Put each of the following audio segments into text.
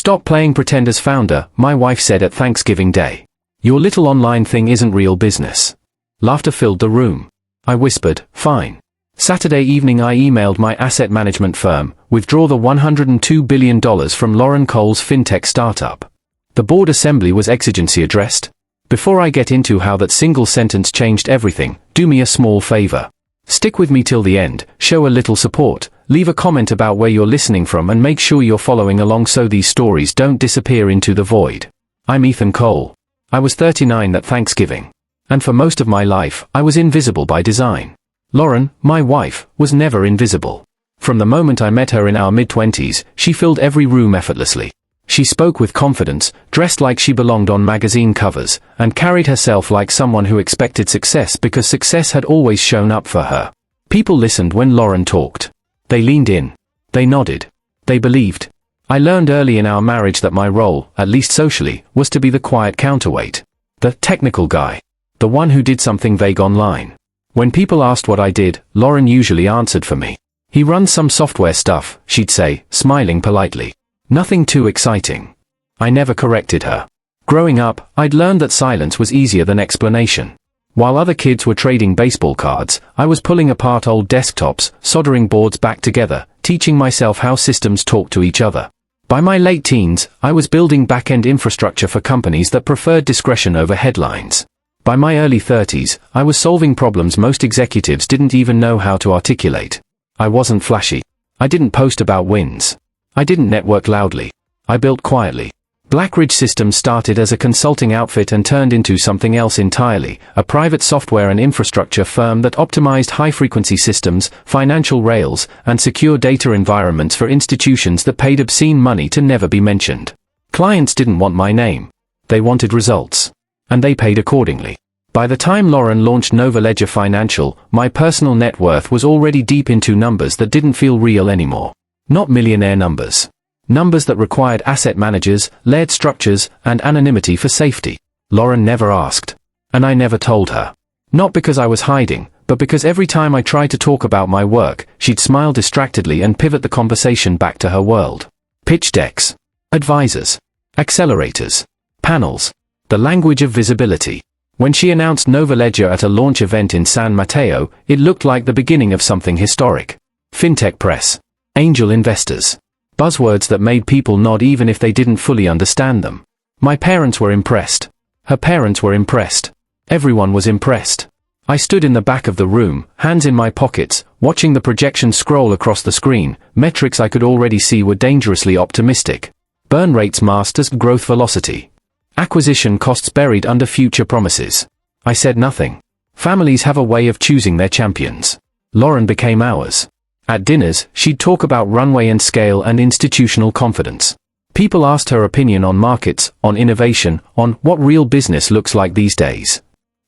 Stop playing pretend as founder, my wife said at Thanksgiving Day. Your little online thing isn't real business. Laughter filled the room. I whispered, fine. Saturday evening I emailed my asset management firm, withdraw the $102 billion from Lauren Cole's fintech startup. The board assembly was exigency addressed. Before I get into how that single sentence changed everything, do me a small favor. Stick with me till the end, show a little support, leave a comment about where you're listening from and make sure you're following along so these stories don't disappear into the void. I'm Ethan Cole. I was 39 at Thanksgiving. And for most of my life, I was invisible by design. Lauren, my wife, was never invisible. From the moment I met her in our mid-20s, she filled every room effortlessly. She spoke with confidence, dressed like she belonged on magazine covers, and carried herself like someone who expected success because success had always shown up for her. People listened when Lauren talked. They leaned in. They nodded. They believed. I learned early in our marriage that my role, at least socially, was to be the quiet counterweight. The technical guy. The one who did something vague online. When people asked what I did, Lauren usually answered for me. He runs some software stuff, she'd say, smiling politely. Nothing too exciting. I never corrected her. Growing up, I'd learned that silence was easier than explanation. While other kids were trading baseball cards, I was pulling apart old desktops, soldering boards back together, teaching myself how systems talk to each other. By my late teens, I was building back-end infrastructure for companies that preferred discretion over headlines. By my early 30s, I was solving problems most executives didn't even know how to articulate. I wasn't flashy. I didn't post about wins. I didn't network loudly. I built quietly. Blackridge Systems started as a consulting outfit and turned into something else entirely, a private software and infrastructure firm that optimized high-frequency systems, financial rails, and secure data environments for institutions that paid obscene money to never be mentioned. Clients didn't want my name. They wanted results. And they paid accordingly. By the time Lauren launched Nova Ledger Financial, my personal net worth was already deep into numbers that didn't feel real anymore. Not millionaire numbers. Numbers that required asset managers, layered structures, and anonymity for safety. Lauren never asked. And I never told her. Not because I was hiding, but because every time I tried to talk about my work, she'd smile distractedly and pivot the conversation back to her world. Pitch decks. Advisors. Accelerators. Panels. The language of visibility. When she announced Nova Ledger at a launch event in San Mateo, it looked like the beginning of something historic. Fintech press. Angel investors. Buzzwords that made people nod even if they didn't fully understand them. My parents were impressed. Her parents were impressed. Everyone was impressed. I stood in the back of the room, hands in my pockets, watching the projection scroll across the screen. Metrics I could already see were dangerously optimistic. Burn rates masked as growth velocity. Acquisition costs buried under future promises. I said nothing. Families have a way of choosing their champions. Lauren became ours. At dinners, she'd talk about runway and scale and institutional confidence. People asked her opinion on markets, on innovation, on what real business looks like these days.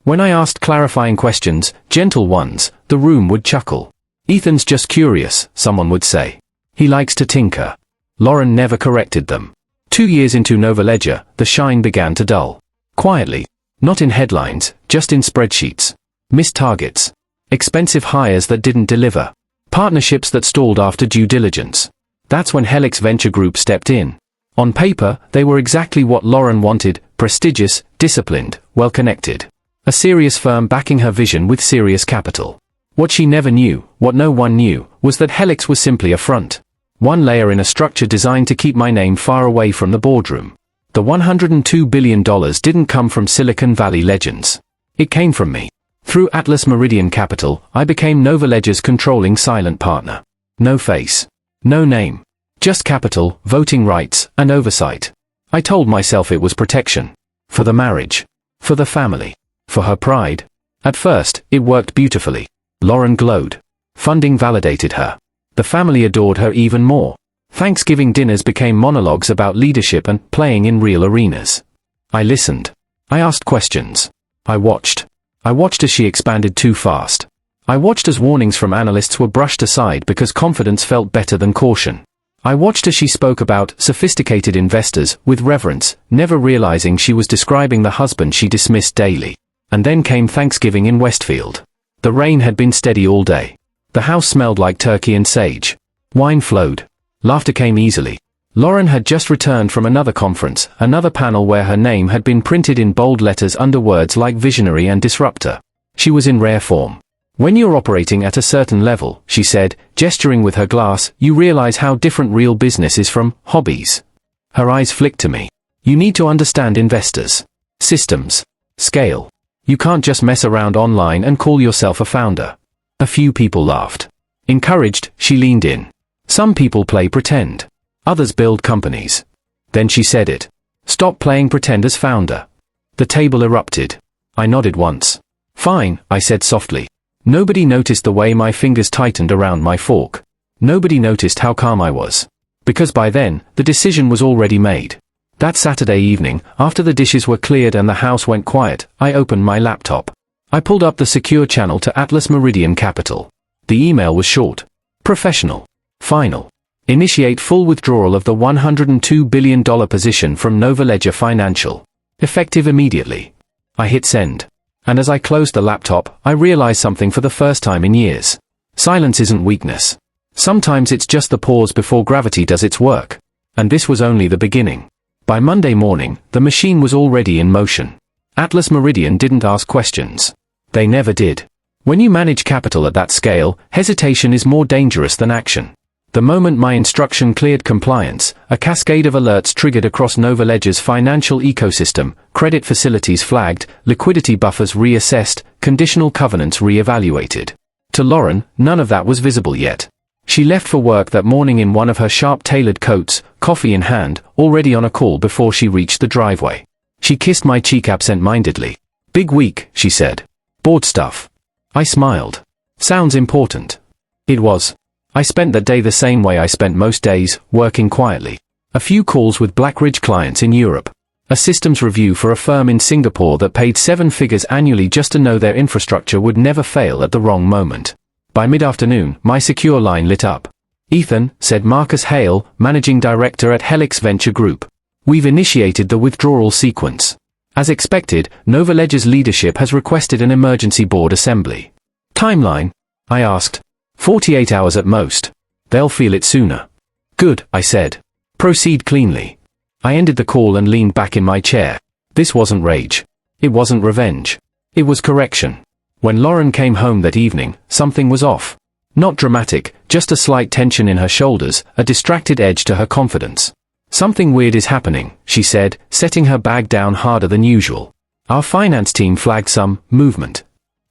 When I asked clarifying questions, gentle ones, the room would chuckle. Ethan's just curious, someone would say. He likes to tinker. Lauren never corrected them. 2 years into Nova Ledger, the shine began to dull. Quietly. Not in headlines, just in spreadsheets. Missed targets. Expensive hires that didn't deliver. Partnerships that stalled after due diligence. That's when Helix Venture Group stepped in. On paper, they were exactly what Lauren wanted, prestigious, disciplined, well-connected. A serious firm backing her vision with serious capital. What she never knew, what no one knew, was that Helix was simply a front. One layer in a structure designed to keep my name far away from the boardroom. The $102 billion didn't come from Silicon Valley legends. It came from me. Through Atlas Meridian Capital, I became Nova Ledger's controlling silent partner. No face. No name. Just capital, voting rights, and oversight. I told myself it was protection. For the marriage. For the family. For her pride. At first, it worked beautifully. Lauren glowed. Funding validated her. The family adored her even more. Thanksgiving dinners became monologues about leadership and playing in real arenas. I listened. I asked questions. I watched. I watched as she expanded too fast. I watched as warnings from analysts were brushed aside because confidence felt better than caution. I watched as she spoke about sophisticated investors with reverence, never realizing she was describing the husband she dismissed daily. And then came Thanksgiving in Westfield. The rain had been steady all day. The house smelled like turkey and sage. Wine flowed. Laughter came easily. Lauren had just returned from another conference, another panel where her name had been printed in bold letters under words like visionary and disruptor. She was in rare form. When you're operating at a certain level, she said, gesturing with her glass, you realize how different real business is from hobbies. Her eyes flicked to me. You need to understand investors, systems, scale. You can't just mess around online and call yourself a founder. A few people laughed. Encouraged, she leaned in. Some people play pretend. Others build companies. Then she said it. Stop playing pretend as founder. The table erupted. I nodded once. Fine, I said softly. Nobody noticed the way my fingers tightened around my fork. Nobody noticed how calm I was. Because by then, the decision was already made. That Saturday evening, after the dishes were cleared and the house went quiet, I opened my laptop. I pulled up the secure channel to Atlas Meridian Capital. The email was short. Professional. Final. Initiate full withdrawal of the $102 billion position from Novaledger Financial. Effective immediately. I hit send. And as I closed the laptop, I realized something for the first time in years. Silence isn't weakness. Sometimes it's just the pause before gravity does its work. And this was only the beginning. By Monday morning, the machine was already in motion. Atlas Meridian didn't ask questions. They never did. When you manage capital at that scale, hesitation is more dangerous than action. The moment my instruction cleared compliance, a cascade of alerts triggered across Novaledger's financial ecosystem, credit facilities flagged, liquidity buffers reassessed, conditional covenants re-evaluated. To Lauren, none of that was visible yet. She left for work that morning in one of her sharp-tailored coats, coffee in hand, already on a call before she reached the driveway. She kissed my cheek absent-mindedly. Big week, she said. Board stuff. I smiled. Sounds important. It was. I spent that day the same way I spent most days, working quietly. A few calls with Blackridge clients in Europe. A systems review for a firm in Singapore that paid 7 figures annually just to know their infrastructure would never fail at the wrong moment. By mid-afternoon, my secure line lit up. Ethan, said Marcus Hale, managing director at Helix Venture Group. We've initiated the withdrawal sequence. As expected, Novaledger's leadership has requested an emergency board assembly. Timeline? I asked. 48 hours at most. They'll feel it sooner. Good, I said. Proceed cleanly. I ended the call and leaned back in my chair. This wasn't rage. It wasn't revenge. It was correction. When Lauren came home that evening, something was off. Not dramatic, just a slight tension in her shoulders, a distracted edge to her confidence. Something weird is happening, she said, setting her bag down harder than usual. Our finance team flagged some movement.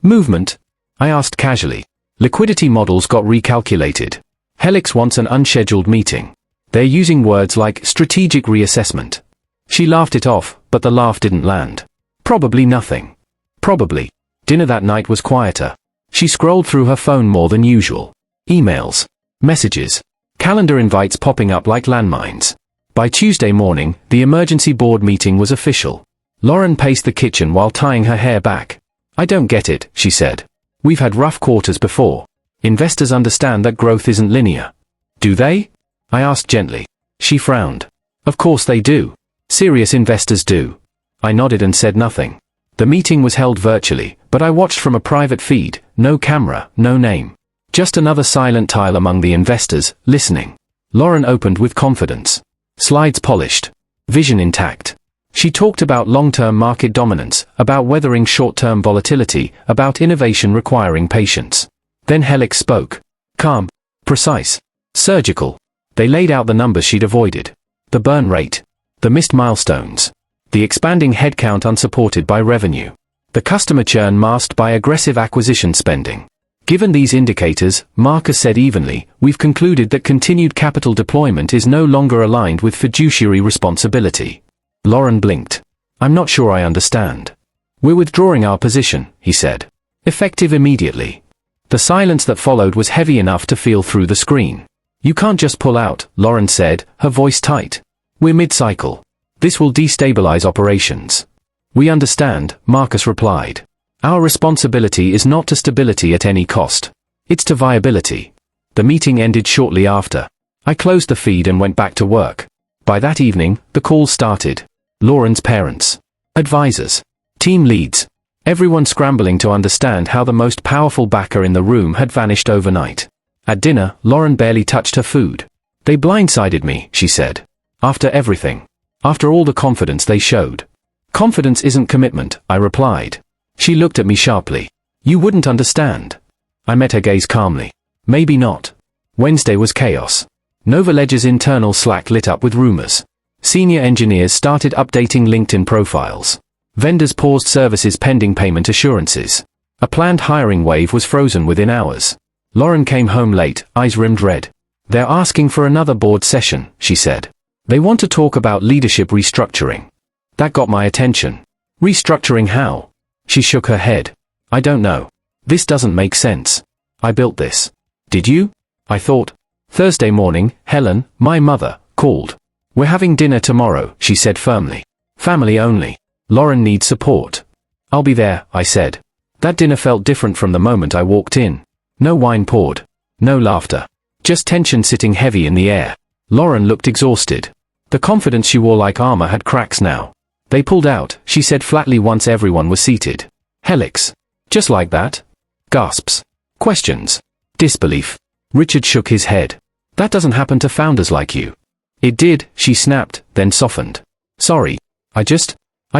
Movement? I asked casually. Liquidity models got recalculated. Helix wants an unscheduled meeting. They're using words like strategic reassessment. She laughed it off, but the laugh didn't land. Probably nothing. Probably. Dinner that night was quieter. She scrolled through her phone more than usual. Emails. Messages. Calendar invites popping up like landmines. By Tuesday morning, the emergency board meeting was official. Lauren paced the kitchen while tying her hair back. I don't get it, she said. We've had rough quarters before. Investors understand that growth isn't linear. Do they? I asked gently. She frowned. Of course they do. Serious investors do. I nodded and said nothing. The meeting was held virtually, but I watched from a private feed, no camera, no name. Just another silent tile among the investors, listening. Lauren opened with confidence. Slides polished. Vision intact. She talked about long-term market dominance, about weathering short-term volatility, about innovation requiring patience. Then Helix spoke. Calm. Precise. Surgical. They laid out the numbers she'd avoided. The burn rate. The missed milestones. The expanding headcount unsupported by revenue. The customer churn masked by aggressive acquisition spending. Given these indicators, Marcus said evenly, we've concluded that continued capital deployment is no longer aligned with fiduciary responsibility. Lauren blinked. I'm not sure I understand. We're withdrawing our position, he said. Effective immediately. The silence that followed was heavy enough to feel through the screen. You can't just pull out, Lauren said, her voice tight. We're mid-cycle. This will destabilize operations. We understand, Marcus replied. Our responsibility is not to stability at any cost. It's to viability. The meeting ended shortly after. I closed the feed and went back to work. By that evening, the calls started. Lauren's parents. Advisors. Team leads. Everyone scrambling to understand how the most powerful backer in the room had vanished overnight. At dinner, Lauren barely touched her food. They blindsided me, she said. After everything. After all the confidence they showed. Confidence isn't commitment, I replied. She looked at me sharply. You wouldn't understand. I met her gaze calmly. Maybe not. Wednesday was chaos. Novaledger's internal Slack lit up with rumors. Senior engineers started updating LinkedIn profiles. Vendors paused services pending payment assurances. A planned hiring wave was frozen within hours. Lauren came home late, eyes rimmed red. They're asking for another board session, she said. They want to talk about leadership restructuring. That got my attention. Restructuring how? She shook her head. I don't know. This doesn't make sense. I built this. Did you? I thought. Thursday morning, Helen, my mother, called. We're having dinner tomorrow, she said firmly. Family only. Lauren needs support. I'll be there, I said. That dinner felt different from the moment I walked in. No wine poured. No laughter. Just tension sitting heavy in the air. Lauren looked exhausted. The confidence she wore like armor had cracks now. They pulled out, she said flatly once everyone was seated. Helix. Just like that? Gasps. Questions. Disbelief. Richard shook his head. That doesn't happen to founders like you. It did, she snapped, then softened. Sorry. I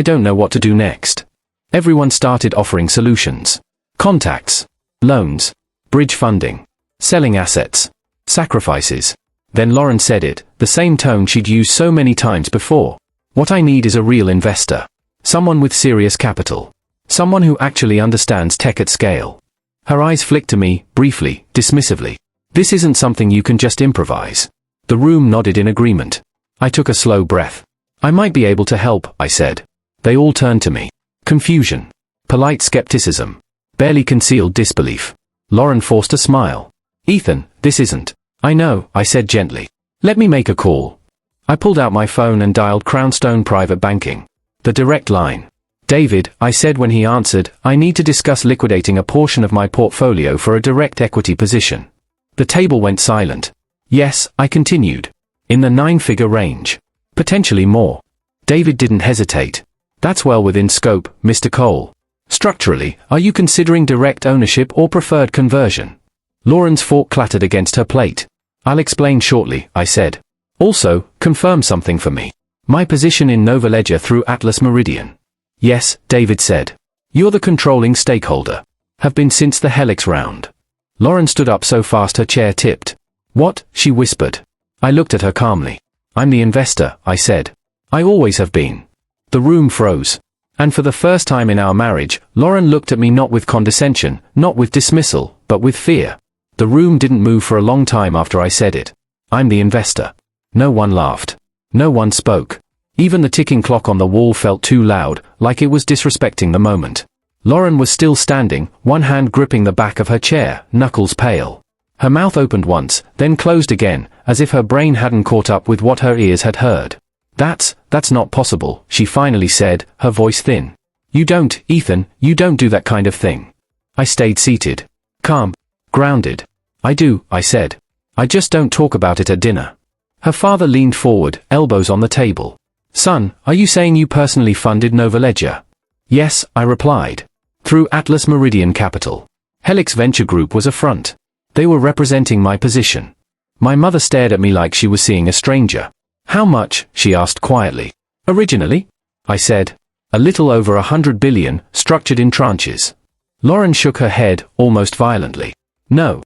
don't know what to do next. Everyone started offering solutions. Contacts. Loans. Bridge funding. Selling assets. Sacrifices. Then Lauren said it, the same tone she'd used so many times before. What I need is a real investor. Someone with serious capital. Someone who actually understands tech at scale. Her eyes flicked to me, briefly, dismissively. This isn't something you can just improvise. The room nodded in agreement. I took a slow breath. I might be able to help, I said. They all turned to me. Confusion. Polite skepticism. Barely concealed disbelief. Lauren forced a smile. Ethan, this isn't. I know, I said gently. Let me make a call. I pulled out my phone and dialed Crownstone Private Banking. The direct line. David, I said when he answered, I need to discuss liquidating a portion of my portfolio for a direct equity position. The table went silent. Yes, I continued. In the 9-figure range. Potentially more. David didn't hesitate. That's well within scope, Mr. Cole. Structurally, are you considering direct ownership or preferred conversion? Lauren's fork clattered against her plate. I'll explain shortly, I said. Also, confirm something for me. My position in Novaledger through Atlas Meridian. Yes, David said. You're the controlling stakeholder. Have been since the Helix round. Lauren stood up so fast her chair tipped. What? She whispered. I looked at her calmly. I'm the investor, I said. I always have been. The room froze. And for the first time in our marriage, Lauren looked at me not with condescension, not with dismissal, but with fear. The room didn't move for a long time after I said it. I'm the investor. No one laughed. No one spoke. Even the ticking clock on the wall felt too loud, like it was disrespecting the moment. Lauren was still standing, one hand gripping the back of her chair, knuckles pale. Her mouth opened once, then closed again, as if her brain hadn't caught up with what her ears had heard. That's not possible, she finally said, her voice thin. You don't, Ethan, you don't do that kind of thing. I stayed seated. Calm. Grounded. I do, I said. I just don't talk about it at dinner. Her father leaned forward, elbows on the table. Son, are you saying you personally funded Novaledger? Yes, I replied. Through Atlas Meridian Capital. Helix Venture Group was a front. They were representing my position. My mother stared at me like she was seeing a stranger. How much? She asked quietly. Originally? I said. A little over 100 billion, structured in tranches. Lauren shook her head, almost violently. No,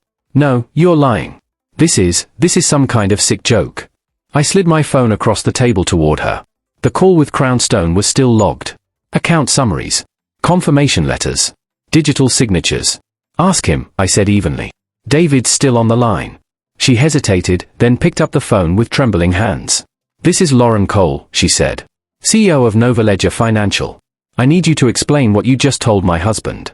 you're lying. This is some kind of sick joke. I slid my phone across the table toward her. The call with Crownstone was still logged. Account summaries. Confirmation letters. Digital signatures. Ask him, I said evenly. David's still on the line. She hesitated, then picked up the phone with trembling hands. This is Lauren Cole, she said. CEO of Novaledger Financial. I need you to explain what you just told my husband.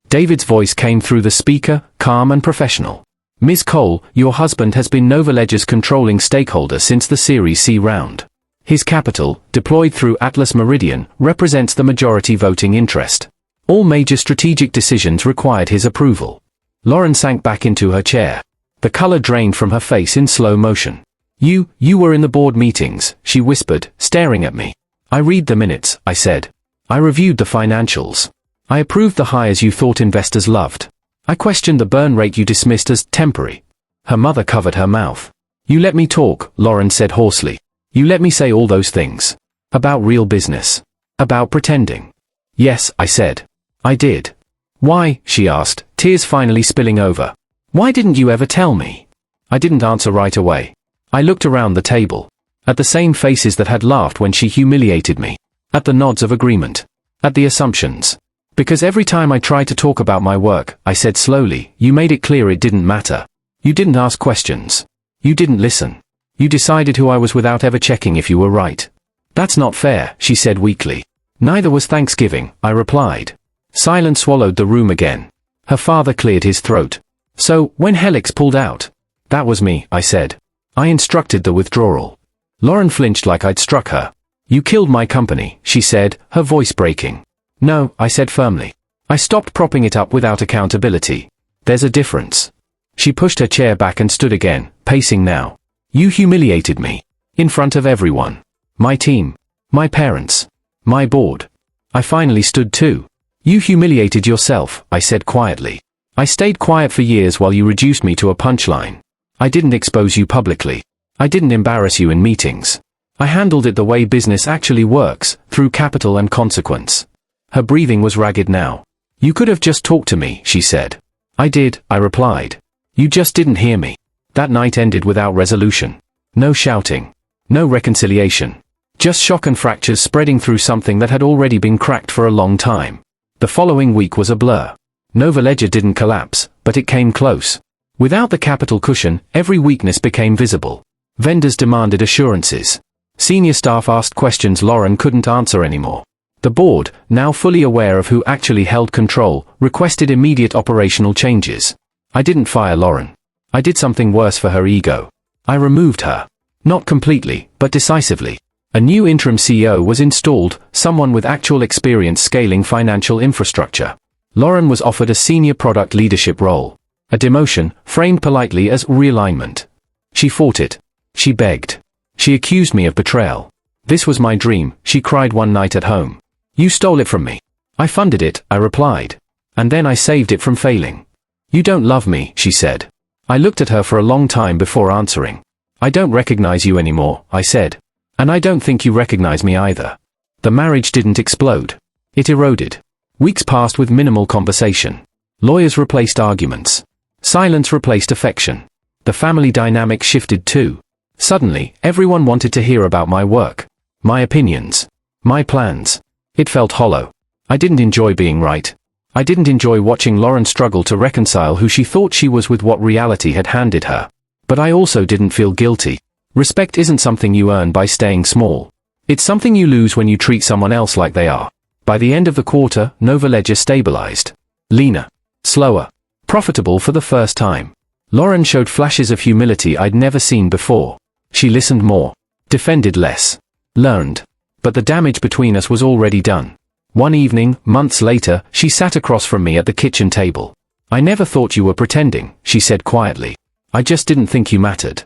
David's voice came through the speaker, calm and professional. Ms. Cole, your husband has been Novaledger's controlling stakeholder since the Series C round. His capital, deployed through Atlas Meridian, represents the majority voting interest. All major strategic decisions required his approval. Lauren sank back into her chair. The color drained from her face in slow motion. You were in the board meetings, she whispered, staring at me. I read the minutes, I said. I reviewed the financials. I approved the hires you thought investors loved. I questioned the burn rate you dismissed as temporary. Her mother covered her mouth. You let me talk, Lauren said hoarsely. You let me say all those things. About real business. About pretending. Yes, I said. I did. Why, she asked, tears finally spilling over. Why didn't you ever tell me? I didn't answer right away. I looked around the table. At the same faces that had laughed when she humiliated me. At the nods of agreement. At the assumptions. Because every time I tried to talk about my work, I said slowly, you made it clear it didn't matter. You didn't ask questions. You didn't listen. You decided who I was without ever checking if you were right. That's not fair, she said weakly. Neither was Thanksgiving, I replied. Silence swallowed the room again. Her father cleared his throat. So, when Helix pulled out? That was me, I said. I instructed the withdrawal. Lauren flinched like I'd struck her. You killed my company, she said, her voice breaking. No, I said firmly. I stopped propping it up without accountability. There's a difference. She pushed her chair back and stood again, pacing now. You humiliated me. In front of everyone. My team. My parents. My board. I finally stood too. You humiliated yourself, I said quietly. I stayed quiet for years while you reduced me to a punchline. I didn't expose you publicly. I didn't embarrass you in meetings. I handled it the way business actually works, through capital and consequence. Her breathing was ragged now. You could have just talked to me, she said. I did, I replied. You just didn't hear me. That night ended without resolution. No shouting. No reconciliation. Just shock and fractures spreading through something that had already been cracked for a long time. The following week was a blur. Nova Ledger didn't collapse, but it came close. Without the capital cushion, every weakness became visible. Vendors demanded assurances. Senior staff asked questions Lauren couldn't answer anymore. The board, now fully aware of who actually held control, requested immediate operational changes. I didn't fire Lauren. I did something worse for her ego. I removed her. Not completely, but decisively. A new interim CEO was installed, someone with actual experience scaling financial infrastructure. Lauren was offered a senior product leadership role. A demotion, framed politely as realignment. She fought it. She begged. She accused me of betrayal. This was my dream, she cried one night at home. You stole it from me. I funded it, I replied. And then I saved it from failing. You don't love me, she said. I looked at her for a long time before answering. I don't recognize you anymore, I said. And I don't think you recognize me either. The marriage didn't explode. It eroded. Weeks passed with minimal conversation. Lawyers replaced arguments. Silence replaced affection. The family dynamic shifted too. Suddenly, everyone wanted to hear about my work. My opinions. My plans. It felt hollow. I didn't enjoy being right. I didn't enjoy watching Lauren struggle to reconcile who she thought she was with what reality had handed her. But I also didn't feel guilty. Respect isn't something you earn by staying small. It's something you lose when you treat someone else like they are. By the end of the quarter, Nova Ledger stabilized. Leaner. Slower. Profitable for the first time. Lauren showed flashes of humility I'd never seen before. She listened more. Defended less. Learned. But the damage between us was already done. One evening, months later, she sat across from me at the kitchen table. I never thought you were pretending, she said quietly. I just didn't think you mattered.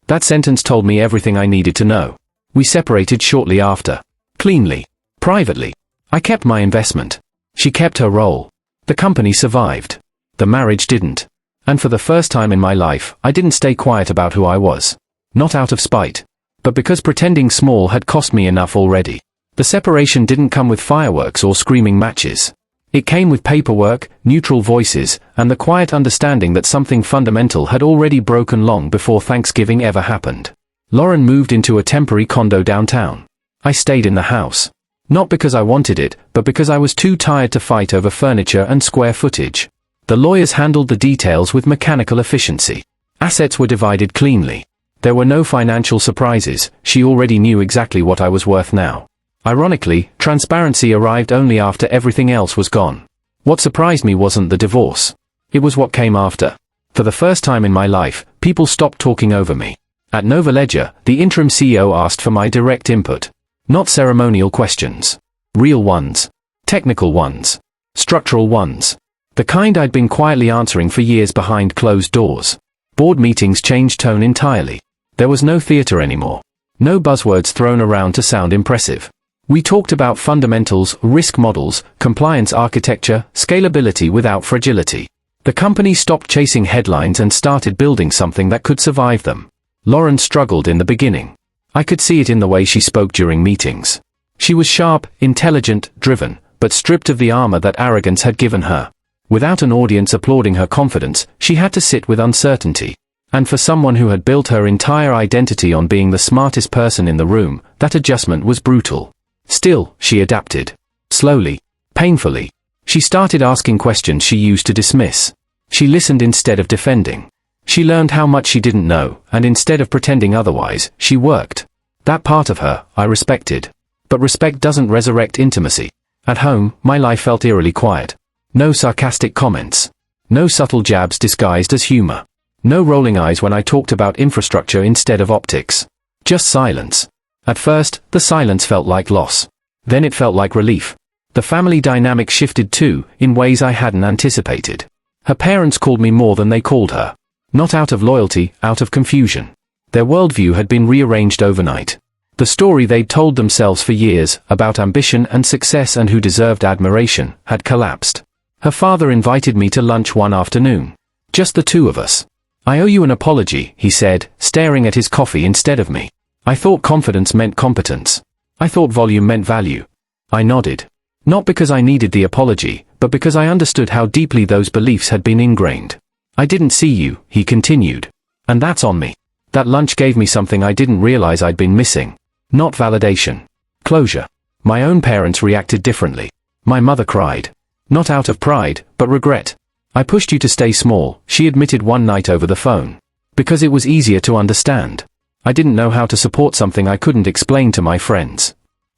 That sentence told me everything I needed to know. We separated shortly after. Cleanly. Privately. I kept my investment. She kept her role. The company survived. The marriage didn't. And for the first time in my life, I didn't stay quiet about who I was. Not out of spite. But because pretending small had cost me enough already. The separation didn't come with fireworks or screaming matches. It came with paperwork, neutral voices, and the quiet understanding that something fundamental had already broken long before Thanksgiving ever happened. Lauren moved into a temporary condo downtown. I stayed in the house. Not because I wanted it, but because I was too tired to fight over furniture and square footage. The lawyers handled the details with mechanical efficiency. Assets were divided cleanly. There were no financial surprises, she already knew exactly what I was worth now. Ironically, transparency arrived only after everything else was gone. What surprised me wasn't the divorce. It was what came after. For the first time in my life, people stopped talking over me. At Nova Ledger, the interim CEO asked for my direct input. Not ceremonial questions. Real ones. Technical ones. Structural ones. The kind I'd been quietly answering for years behind closed doors. Board meetings changed tone entirely. There was no theater anymore. No buzzwords thrown around to sound impressive. We talked about fundamentals, risk models, compliance architecture, scalability without fragility. The company stopped chasing headlines and started building something that could survive them. Lauren struggled in the beginning. I could see it in the way she spoke during meetings. She was sharp, intelligent, driven, but stripped of the armor that arrogance had given her. Without an audience applauding her confidence, she had to sit with uncertainty. And for someone who had built her entire identity on being the smartest person in the room, that adjustment was brutal. Still, she adapted. Slowly. Painfully. She started asking questions she used to dismiss. She listened instead of defending. She learned how much she didn't know, and instead of pretending otherwise, she worked. That part of her, I respected. But respect doesn't resurrect intimacy. At home, my life felt eerily quiet. No sarcastic comments. No subtle jabs disguised as humor. No rolling eyes when I talked about infrastructure instead of optics. Just silence. At first, the silence felt like loss. Then it felt like relief. The family dynamic shifted too, in ways I hadn't anticipated. Her parents called me more than they called her. Not out of loyalty, out of confusion. Their worldview had been rearranged overnight. The story they'd told themselves for years, about ambition and success and who deserved admiration, had collapsed. Her father invited me to lunch one afternoon. Just the two of us. I owe you an apology, he said, staring at his coffee instead of me. I thought confidence meant competence. I thought volume meant value. I nodded. Not because I needed the apology, but because I understood how deeply those beliefs had been ingrained. I didn't see you, he continued. And that's on me. That lunch gave me something I didn't realize I'd been missing. Not validation. Closure. My own parents reacted differently. My mother cried. Not out of pride, but regret. I pushed you to stay small, she admitted one night over the phone. Because it was easier to understand. I didn't know how to support something I couldn't explain to my friends.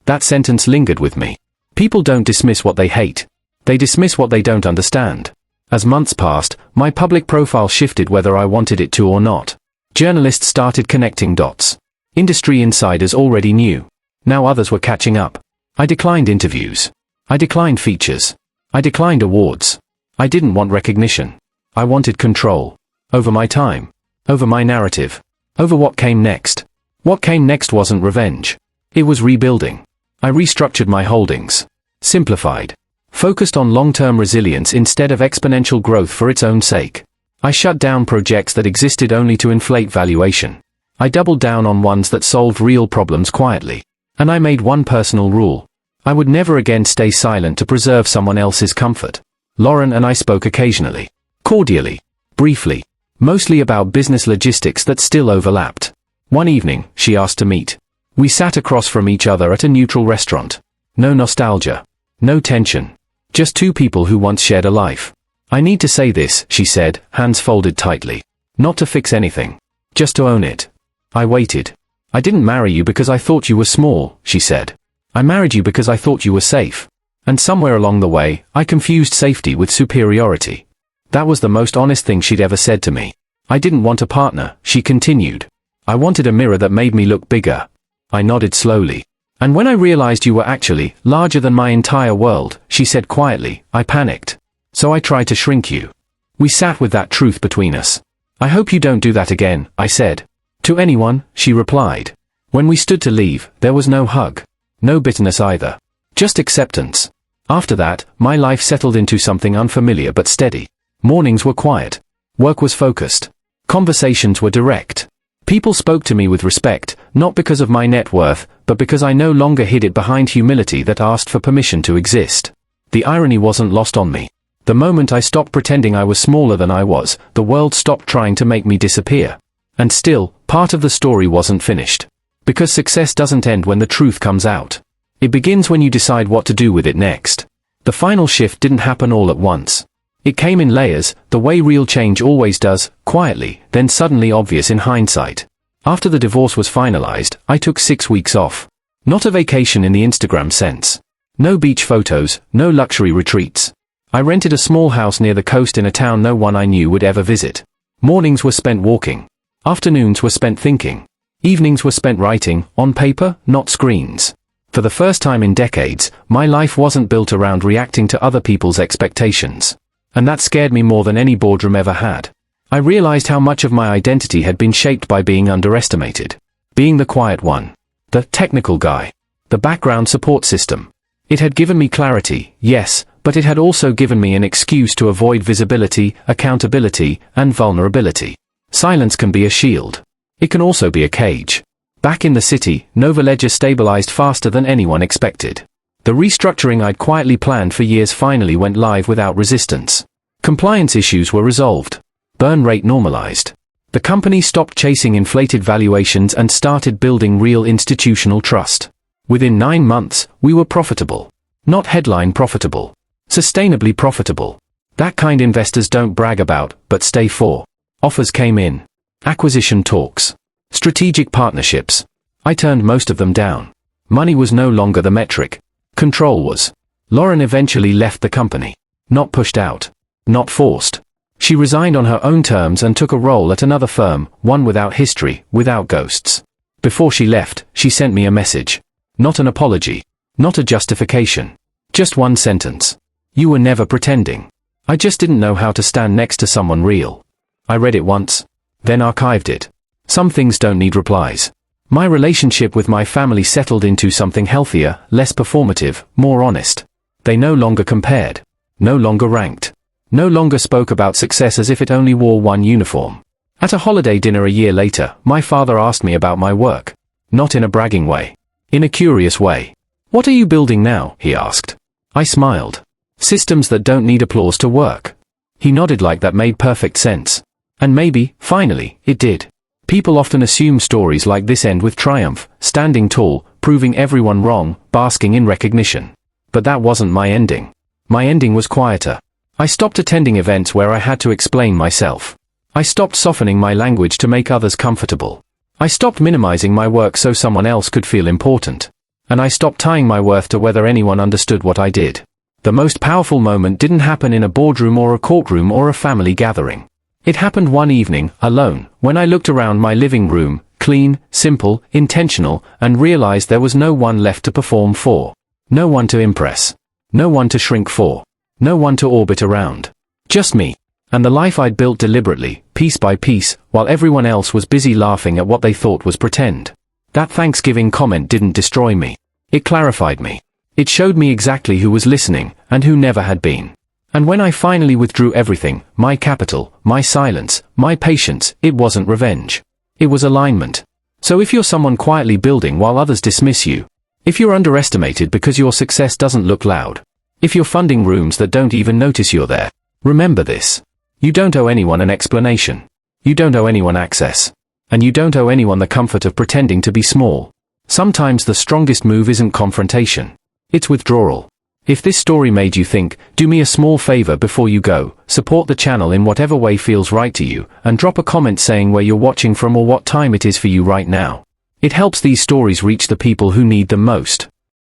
That sentence lingered with me. People don't dismiss what they hate. They dismiss what they don't understand. As months passed, my public profile shifted whether I wanted it to or not. Journalists started connecting dots. Industry insiders already knew. Now others were catching up. I declined interviews. I declined features. I declined awards. I didn't want recognition. I wanted control. Over my time. Over my narrative. Over what came next. What came next wasn't revenge. It was rebuilding. I restructured my holdings. Simplified. Focused on long-term resilience instead of exponential growth for its own sake. I shut down projects that existed only to inflate valuation. I doubled down on ones that solved real problems quietly. And I made one personal rule. I would never again stay silent to preserve someone else's comfort. Lauren and I spoke occasionally. Cordially. Briefly. Mostly about business logistics that still overlapped. One evening, she asked to meet. We sat across from each other at a neutral restaurant. No nostalgia. No tension. Just two people who once shared a life. I need to say this, she said, hands folded tightly. Not to fix anything. Just to own it. I waited. I didn't marry you because I thought you were small, she said. I married you because I thought you were safe. And somewhere along the way, I confused safety with superiority. That was the most honest thing she'd ever said to me. I didn't want a partner, she continued. I wanted a mirror that made me look bigger. I nodded slowly. And when I realized you were actually larger than my entire world, she said quietly, I panicked. So I tried to shrink you. We sat with that truth between us. I hope you don't do that again, I said. To anyone, she replied. When we stood to leave, there was no hug. No bitterness either. Just acceptance. After that, my life settled into something unfamiliar but steady. Mornings were quiet. Work was focused. Conversations were direct. People spoke to me with respect, not because of my net worth, but because I no longer hid it behind humility that asked for permission to exist. The irony wasn't lost on me. The moment I stopped pretending I was smaller than I was, the world stopped trying to make me disappear. And still, part of the story wasn't finished. Because success doesn't end when the truth comes out. It begins when you decide what to do with it next. The final shift didn't happen all at once. It came in layers, the way real change always does, quietly, then suddenly obvious in hindsight. After the divorce was finalized, I took 6 weeks off. Not a vacation in the Instagram sense. No beach photos, no luxury retreats. I rented a small house near the coast in a town no one I knew would ever visit. Mornings were spent walking. Afternoons were spent thinking. Evenings were spent writing, on paper, not screens. For the first time in decades, my life wasn't built around reacting to other people's expectations. And that scared me more than any boardroom ever had. I realized how much of my identity had been shaped by being underestimated. Being the quiet one. The technical guy. The background support system. It had given me clarity, yes, but it had also given me an excuse to avoid visibility, accountability, and vulnerability. Silence can be a shield. It can also be a cage. Back in the city, Nova Ledger stabilized faster than anyone expected. The restructuring I'd quietly planned for years finally went live without resistance. Compliance issues were resolved. Burn rate normalized. The company stopped chasing inflated valuations and started building real institutional trust. Within 9 months, we were profitable. Not headline profitable. Sustainably profitable. That kind investors don't brag about, but stay for. Offers came in. Acquisition talks. Strategic partnerships. I turned most of them down. Money was no longer the metric. Control was. Lauren eventually left the company. Not pushed out. Not forced. She resigned on her own terms and took a role at another firm, one without history, without ghosts. Before she left, she sent me a message. Not an apology. Not a justification. Just one sentence. You were never pretending. I just didn't know how to stand next to someone real. I read it once. Then archived it. Some things don't need replies. My relationship with my family settled into something healthier, less performative, more honest. They no longer compared. No longer ranked. No longer spoke about success as if it only wore one uniform. At a holiday dinner a year later, my father asked me about my work. Not in a bragging way. In a curious way. What are you building now? He asked. I smiled. Systems that don't need applause to work. He nodded like that made perfect sense. And maybe, finally, it did. People often assume stories like this end with triumph, standing tall, proving everyone wrong, basking in recognition. But that wasn't my ending. My ending was quieter. I stopped attending events where I had to explain myself. I stopped softening my language to make others comfortable. I stopped minimizing my work so someone else could feel important. And I stopped tying my worth to whether anyone understood what I did. The most powerful moment didn't happen in a boardroom or a courtroom or a family gathering. It happened one evening, alone, when I looked around my living room, clean, simple, intentional, and realized there was no one left to perform for. No one to impress. No one to shrink for. No one to orbit around. Just me. And the life I'd built deliberately, piece by piece, while everyone else was busy laughing at what they thought was pretend. That Thanksgiving comment didn't destroy me. It clarified me. It showed me exactly who was listening, and who never had been. And when I finally withdrew everything, my capital, my silence, my patience, it wasn't revenge. It was alignment. So if you're someone quietly building while others dismiss you, if you're underestimated because your success doesn't look loud, if you're funding rooms that don't even notice you're there, remember this. You don't owe anyone an explanation. You don't owe anyone access. And you don't owe anyone the comfort of pretending to be small. Sometimes the strongest move isn't confrontation. It's withdrawal. If this story made you think, do me a small favor before you go, support the channel in whatever way feels right to you, and drop a comment saying where you're watching from or what time it is for you right now. It helps these stories reach the people who need them most.